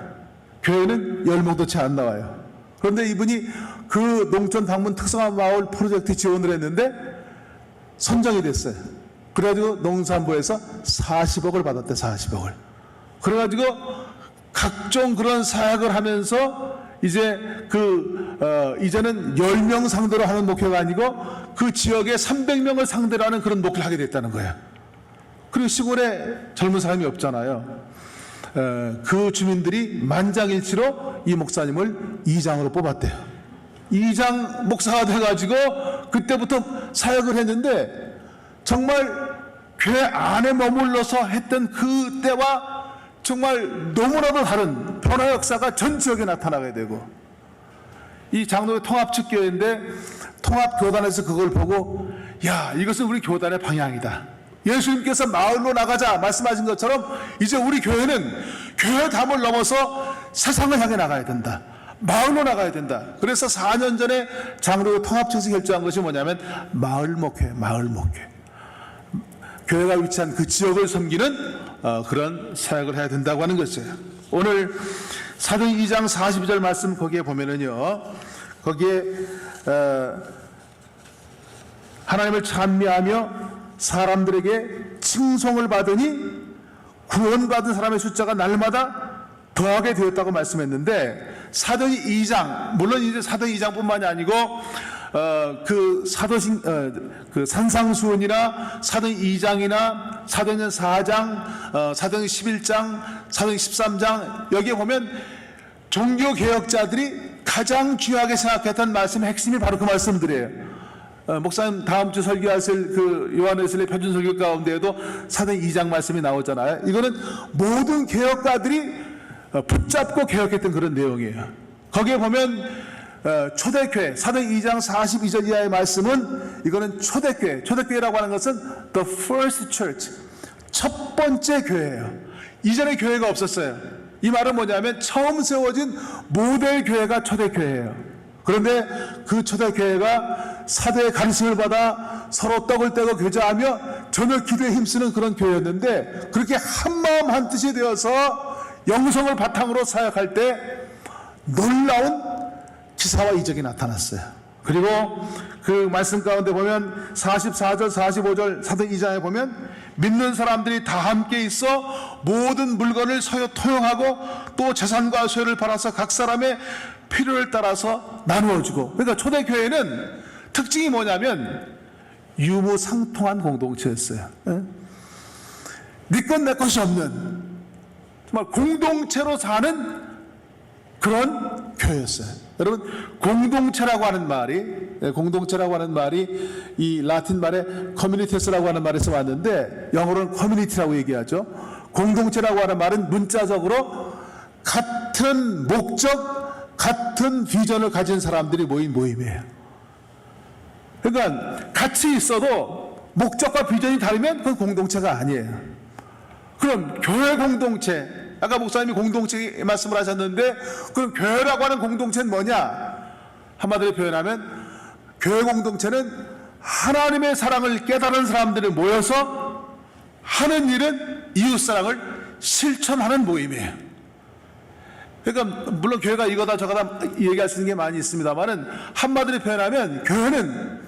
교회는 10명도 채 안 나와요. 그런데 이분이 그 농촌 방문 특성화 마을 프로젝트 지원을 했는데 선정이 됐어요. 그래가지고 농산부에서 40억을 받았대, 40억을. 그래가지고 각종 그런 사역을 하면서 이제 이제는 10명 상대로 하는 목회가 아니고 그 지역에 300명을 상대로 하는 그런 목회를 하게 됐다는 거예요. 그리고 시골에 젊은 사람이 없잖아요. 그 주민들이 만장일치로 이 목사님을 이장으로 뽑았대요. 이장 목사가 돼가지고 그때부터 사역을 했는데 정말 교회 안에 머물러서 했던 그때와 정말 너무나도 다른 변화 역사가 전 지역에 나타나게 되고 이 장로교 통합측교회인데 통합교단에서 그걸 보고 야 이것은 우리 교단의 방향이다. 예수님께서 마을로 나가자 말씀하신 것처럼 이제 우리 교회는 교회 담을 넘어서 세상을 향해 나가야 된다. 마을로 나가야 된다. 그래서 4년 전에 장로교 통합측에서 결정한 것이 뭐냐면 마을 목회, 마을 목회. 교회가 위치한 그 지역을 섬기는 그런 사역을 해야 된다고 하는 것이에요. 오늘 사도행 2장 42절 말씀 거기에 보면은요. 거기에 하나님을 찬미하며 사람들에게 칭송을 받으니 구원받은 사람의 숫자가 날마다 더하게 되었다고 말씀했는데 사도행 2장 물론 이제 사도행 2장뿐만이 아니고 그 산상수훈이나 사도행 2장이나 사도행 4장, 사도행 11장, 사도행 13장 여기에 보면 종교개혁자들이 가장 중요하게 생각했던 말씀의 핵심이 바로 그 말씀들이에요. 목사님 다음 주 설교하실 그 요한에슬의 표준 설교 가운데에도 사도행 2장 말씀이 나오잖아요. 이거는 모든 개혁가들이 붙잡고 개혁했던 그런 내용이에요. 거기에 보면 초대교회 사도행 2장 42절 이하의 말씀은 이거는 초대교회, 초대교회라고 하는 것은 the first church, 첫 번째 교회예요. 이전에 교회가 없었어요. 이 말은 뭐냐면 처음 세워진 모델 교회가 초대교회예요. 그런데 그 초대교회가 사도의 가르침을 받아 서로 떡을 떼고 교제하며 저녁 기도에 힘쓰는 그런 교회였는데 그렇게 한마음 한뜻이 되어서 영성을 바탕으로 사역할 때 놀라운 기사와 이적이 나타났어요. 그리고 그 말씀 가운데 보면 44절 45절 사도행 2장에 보면 믿는 사람들이 다 함께 있어 모든 물건을 서로 토용하고 또 재산과 소유를 팔아서 각 사람의 필요를 따라서 나누어주고 그러니까 초대교회는 특징이 뭐냐면 유무상통한 공동체였어요. 네 것 내 것이 없는 정말 공동체로 사는 그런 교회였어요. 여러분 공동체라고 하는 말이 이 라틴 말에 커뮤니티스라고 하는 말에서 왔는데 영어로는 커뮤니티라고 얘기하죠. 공동체라고 하는 말은 문자적으로 같은 목적, 같은 비전을 가진 사람들이 모인 모임이에요. 그러니까 같이 있어도 목적과 비전이 다르면 그건 공동체가 아니에요. 그럼 교회 공동체, 아까 목사님이 공동체 말씀을 하셨는데 그럼 교회라고 하는 공동체는 뭐냐? 한마디로 표현하면 교회 공동체는 하나님의 사랑을 깨달은 얘기들이 모여서 하는 일은 이웃사랑을 실천하는 모임이에요. 그러니까 물론 교회가 이거다 저거다 얘기할 수 있는 게 많이 있습니다만은 한마디로 표현하면 교회는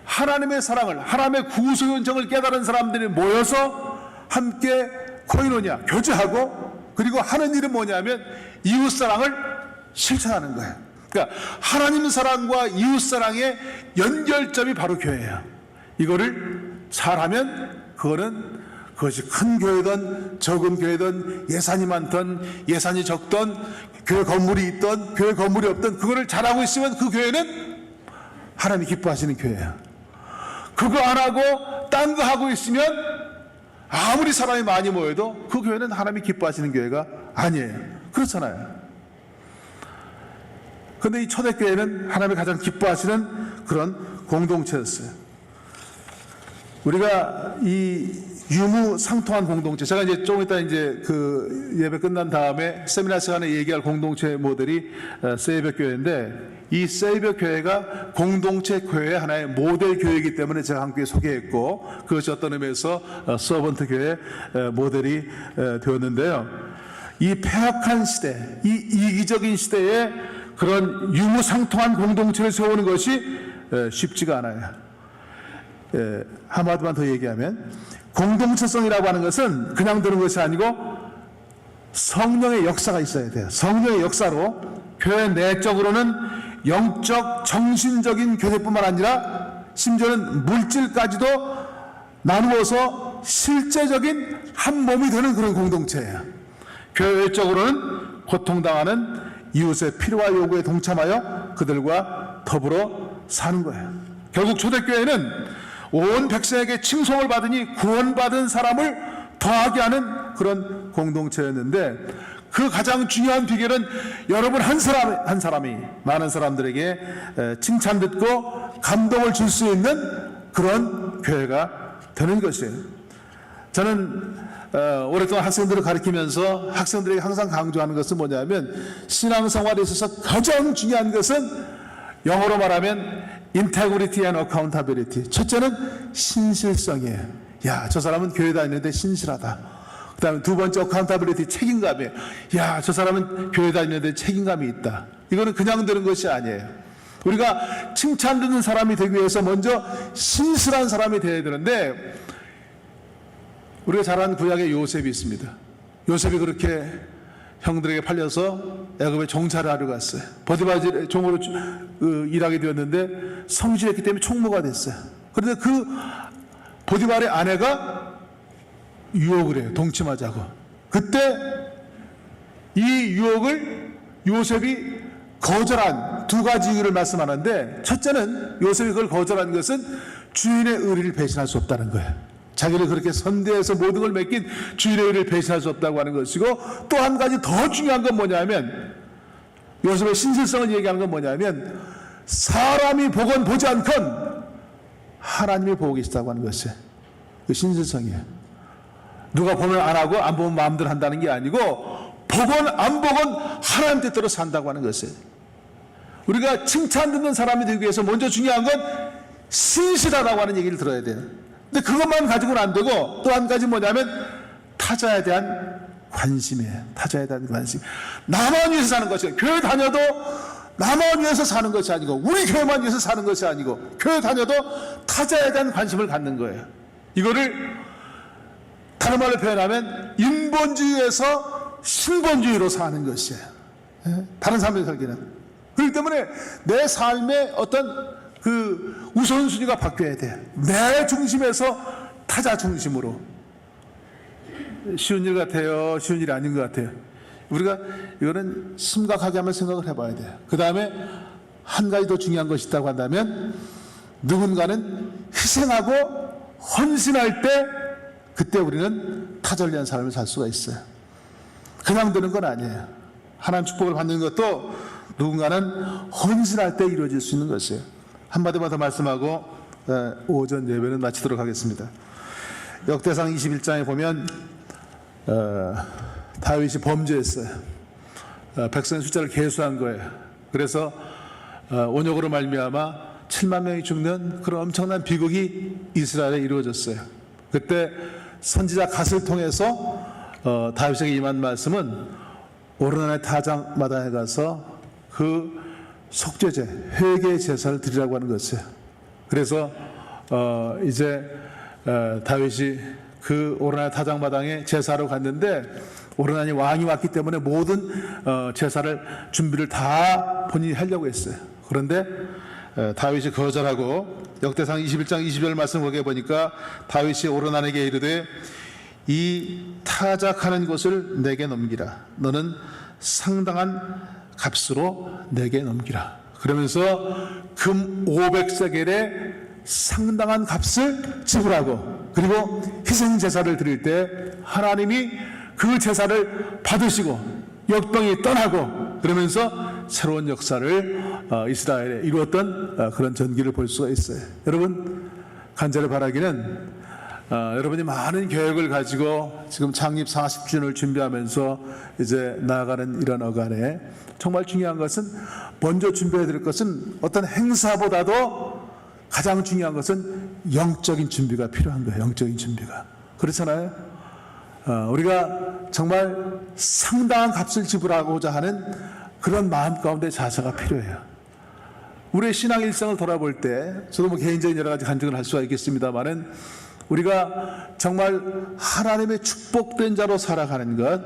하나님의 사랑을 하나님의 구속연정을 깨달은 사람들이 모여서 함께 코이노냐 교제하고 그리고 하는 일은 뭐냐면 이웃사랑을 실천하는 거예요. 그러니까 하나님 사랑과 이웃사랑의 연결점이 바로 교회예요. 이거를 잘하면 그것이 큰 교회든 적은 교회든 예산이 많든 예산이 적든 교회 건물이 있든 교회 건물이 없든 그거를 잘하고 있으면 그 교회는 하나님이 기뻐하시는 교회예요. 그거 안 하고 딴 거 하고 있으면 아무리 사람이 많이 모여도 그 교회는 하나님이 기뻐하시는 교회가 아니에요. 그렇잖아요. 근데 이 초대교회는 하나님이 가장 기뻐하시는 그런 공동체였어요. 우리가 이 유무상통한 공동체, 제가 이제 조금 이따 이제 그 예배 끝난 다음에 세미나 시간에 얘기할 공동체 모델이 세이벽 교회인데, 이 세이벽 교회가 공동체 교회의 하나의 모델 교회이기 때문에 제가 함께 소개했고, 그것이 어떤 의미에서 서번트 교회 모델이 되었는데요. 이 폐악한 시대, 이 이기적인 시대에 그런 유무상통한 공동체를 세우는 것이 쉽지가 않아요. 한마디만 더 얘기하면, 공동체성이라고 하는 것은 그냥 드는 것이 아니고 성령의 역사가 있어야 돼요. 성령의 역사로 교회 내적으로는 영적, 정신적인 교제뿐만 아니라 심지어는 물질까지도 나누어서 실제적인 한 몸이 되는 그런 공동체예요. 교회 외적으로는 고통당하는 이웃의 필요와 요구에 동참하여 그들과 더불어 사는 거예요. 결국 초대교회는 온 백성에게 칭송을 받으니 구원받은 사람을 더하게 하는 그런 공동체였는데, 그 가장 중요한 비결은 여러분 한 사람이 많은 사람들에게 칭찬 듣고 감동을 줄 수 있는 그런 교회가 되는 것이에요. 저는 오랫동안 학생들을 가르치면서 학생들에게 항상 강조하는 것은 뭐냐면, 신앙생활에 있어서 가장 중요한 것은 영어로 말하면 integrity and accountability. 첫째는 신실성이에요. 야, 저 사람은 교회 다니는데 신실하다. 그 다음에 두 번째 accountability, 책임감이에요. 야, 저 사람은 교회 다니는데 책임감이 있다. 이거는 그냥 되는 것이 아니에요. 우리가 칭찬 듣는 사람이 되기 위해서 먼저 신실한 사람이 되어야 되는데, 우리가 잘 아는 구약의 요셉이 있습니다. 요셉이 그렇게 형들에게 팔려서 애굽에 종살이 하러 갔어요. 보디발 종으로 일하게 되었는데 성실했기 때문에 총무가 됐어요. 그런데 그 보디발의 아내가 유혹을 해요. 동침하자고. 그때 이 유혹을 요셉이 거절한 두 가지 이유를 말씀하는데, 첫째는 요셉이 그걸 거절한 것은 주인의 의리를 배신할 수 없다는 거예요. 자기를 그렇게 선대해서 모든 걸 맡긴 주인의 의를 배신할 수 없다고 하는 것이고, 또 한 가지 더 중요한 건 뭐냐면, 요셉의 신실성을 얘기하는 건 뭐냐면, 사람이 보건 보지 않건 하나님이 보고 계시다고 하는 것이에요. 그 신실성이에요. 누가 보면 안 하고 안 보면 마음대로 한다는 게 아니고, 보건 안 보건 하나님 뜻대로 산다고 하는 것이에요. 우리가 칭찬 듣는 사람이 되기 위해서 먼저 중요한 건 신실하다고 하는 얘기를 들어야 돼요. 근데 그것만 가지고는 안 되고, 또 한 가지 뭐냐면 타자에 대한 관심이에요. 타자에 대한 관심. 나만 위해서 사는 것이, 교회 다녀도 나만 위해서 사는 것이 아니고, 우리 교회만 위해서 사는 것이 아니고, 교회 다녀도 타자에 대한 관심을 갖는 거예요. 이거를 다른 말로 표현하면 인본주의에서 신본주의로 사는 것이에요. 다른 사람들이 살기는. 그렇기 때문에 내 삶의 어떤 그 우선순위가 바뀌어야 돼. 내 중심에서 타자 중심으로. 쉬운 일 같아요? 쉬운 일이 아닌 것 같아요? 우리가 이거는 심각하게 한번 생각을 해봐야 돼요. 그 다음에 한 가지 더 중요한 것이 있다고 한다면, 누군가는 희생하고 헌신할 때, 그때 우리는 타자를 위한 삶을 살 수가 있어요. 그냥 되는 건 아니에요. 하나님 축복을 받는 것도 누군가는 헌신할 때 이루어질 수 있는 것이에요. 한마디만 더 말씀하고 오전 예배는 마치도록 하겠습니다. 역대상 21장에 보면 다윗이 범죄했어요. 백성의 숫자를 계수한 거예요. 그래서 온역으로 말미암아 7만 명이 죽는 그런 엄청난 비극이 이스라엘에 이루어졌어요. 그때 선지자 갓을 통해서 다윗에게 임한 말씀은 오르난의 타작마당에 가서 그 속죄제, 회개 제사를 드리라고 하는 것이에요. 그래서 이제 다윗이 그 오르난 타작마당에 제사로 갔는데, 오르난이 왕이 왔기 때문에 모든 제사를 준비를 다 본인이 하려고 했어요. 그런데 다윗이 거절하고, 역대상 21장 20절 말씀 거기에 보니까 다윗이 오르난에게 이르되 이 타작하는 것을 내게 넘기라. 너는 상당한 값으로 내게 넘기라. 그러면서 금 500세겔의 상당한 값을 지불하고, 그리고 희생 제사를 드릴 때 하나님이 그 제사를 받으시고 역병이 떠나고, 그러면서 새로운 역사를 이스라엘에 이루었던 그런 전기를 볼 수가 있어요. 여러분 간절히 바라기는 여러분이 많은 계획을 가지고 지금 창립 40주년을 준비하면서 이제 나아가는 이런 어간에 정말 중요한 것은 먼저 준비해야 될 것은 어떤 행사보다도 가장 중요한 것은 영적인 준비가 필요한 거예요. 영적인 준비가. 그렇잖아요. 우리가 정말 상당한 값을 지불하고자 하는 그런 마음 가운데 자세가 필요해요. 우리의 신앙 일생을 돌아볼 때 저도 뭐 개인적인 여러 가지 간증을 할 수가 있겠습니다만은 우리가 정말 하나님의 축복된 자로 살아가는 것,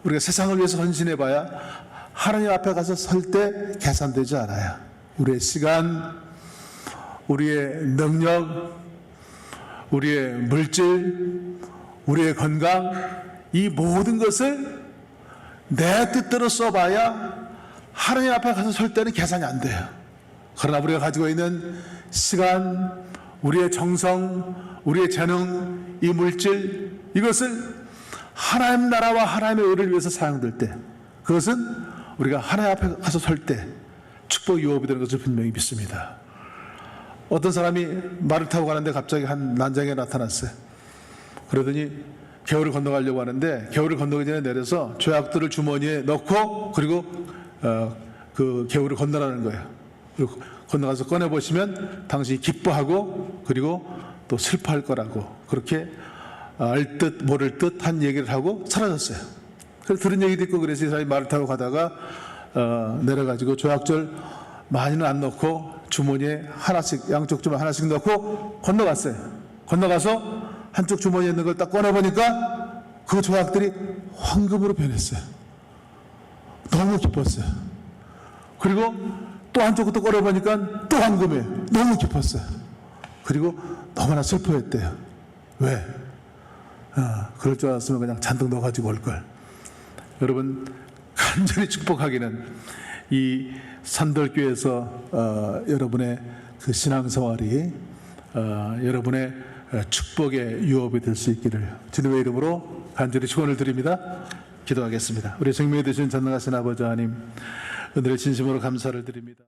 우리가 세상을 위해서 헌신해봐야 하나님 앞에 가서 설 때 계산되지 않아요. 우리의 시간, 우리의 능력, 우리의 물질, 우리의 건강, 이 모든 것을 내 뜻대로 써봐야 하나님 앞에 가서 설 때는 계산이 안 돼요. 그러나 우리가 가지고 있는 시간, 우리의 정성, 우리의 재능, 이 물질, 이것을 하나님 나라와 하나님의 의를 위해서 사용될 때, 그것은 우리가 하나님 앞에 가서 설 때 축복 유업이 되는 것을 분명히 믿습니다. 어떤 사람이 말을 타고 가는데 갑자기 한 난장에 나타났어요. 그러더니 겨울을 건너가려고 하는데 겨울을 건너기 전에 내려서 조약들을 주머니에 넣고 그리고 그 겨울을 건너라는 거예요. 그리고 건너가서 꺼내보시면 당신이 기뻐하고 그리고 또 슬퍼할 거라고 그렇게 알 듯 모를 듯 한 얘기를 하고 사라졌어요. 그래서 들은 얘기도 있고 그래서 이 사람이 말을 타고 가다가 내려가지고 조약절 많이는 안 넣고 주머니에 하나씩 양쪽 주머니 하나씩 넣고 건너갔어요. 건너가서 한쪽 주머니에 있는 걸 딱 꺼내보니까 그 조약들이 황금으로 변했어요. 너무 기뻤어요. 그리고 또 한쪽 것도 꺼내보니까 또 황금이에요. 너무 기뻤어요. 그리고 너무나 슬퍼했대요. 왜? 그럴 줄 알았으면 그냥 잔뜩 넣어가지고 올걸. 여러분 간절히 축복하기는 이 산돌교회에서 여러분의 그 신앙생활이 여러분의 축복의 유업이 될 수 있기를 주님의 이름으로 간절히 축원을 드립니다. 기도하겠습니다. 우리 생명이 되신 전능하신 아버지 하나님, 은혜를 진심으로 감사를 드립니다.